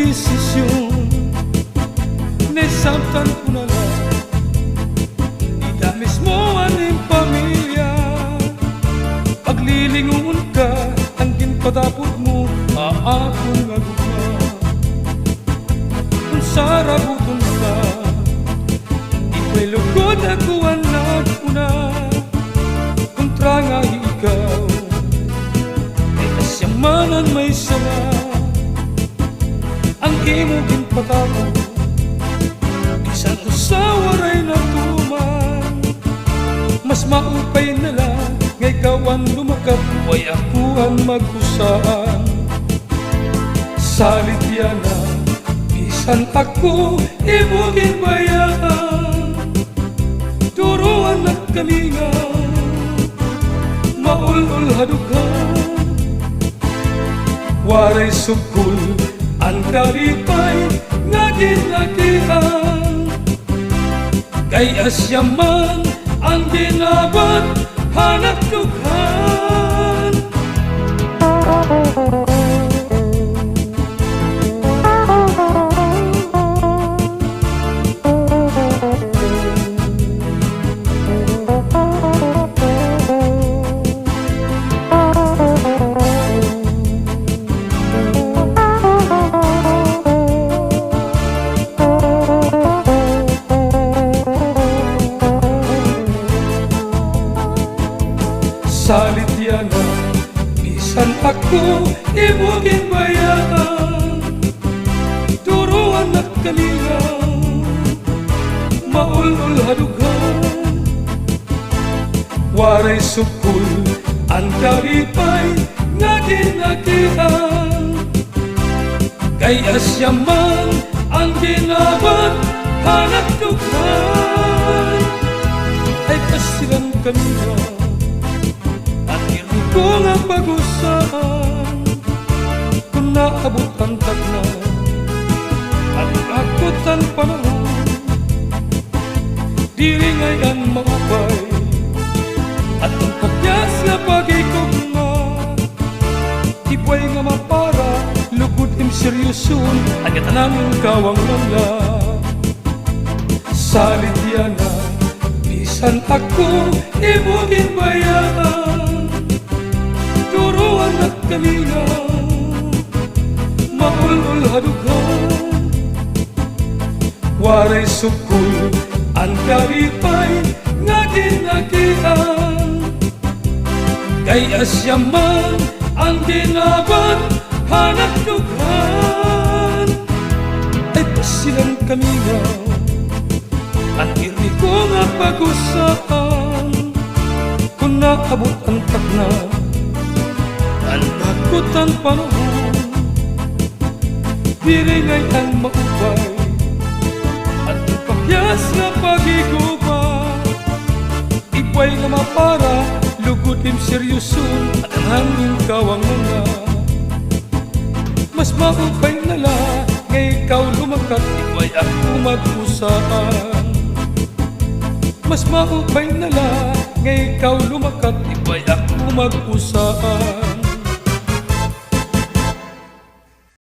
desisyon, nasamtan ko na lang. Ida mismo aning pamilya, paglilingon ka, ang ginpatapot mo, aakong agugma. Kung sarabuton ka, ika'y lugod ako ang naguna. Kontra nga ikaw, ay kasyamanan may sama. Ang imo ginpatapot, isang usawaray na tuman. Mas maupay na lang, ngay kawan lumakap, way ako ang mag-usaan. Salit yan na, bisan ako ibugin bayaan. Turuan at kalinga, maulul hadukan. Waray sukul, ang karipay nga ginagihan. Kay asyaman, ang ginabat, hanap dughan. Salit yan na, bisan ako ibugin bayaan. Turuan at kalinga, maulul hadugan. Waray sukul, ang karipay nga ginagihan. Kay asyaman, ang ginabat, hanap dughan. Ay kasilang kanina, kung ang pag-usahan, kung naabot ang tagna, at akot ang panahon, diri ngayon maupay, at ang kagyas na pag-ikugma, ibuay nga mapara, lugod im seryoson, agad naming kawang lala. Salit yan na, bisan ako ibugin bayaan. Turuan at kalinga, maulul hadugan. Waray sukul, ang karipay nga ginagihan. Kay asyaman, ang ginabat, hanap dughan. Ay pasilang kalinga, ang iri ko nga pag-usahan. Kung naabot ang tagna, ang takot ang panahon, diri ngayon maupay, at ang pakyas na pag-iguba. Ibuay nga mapara, lugod im seryoson, at ang hangin kawang mga. Mas maupay na lang, ngay ikaw lumakat, ibuay ako mag-usaan. Mas maupay na lang, ngay ikaw lumakat, ibuay ako mag-usaan.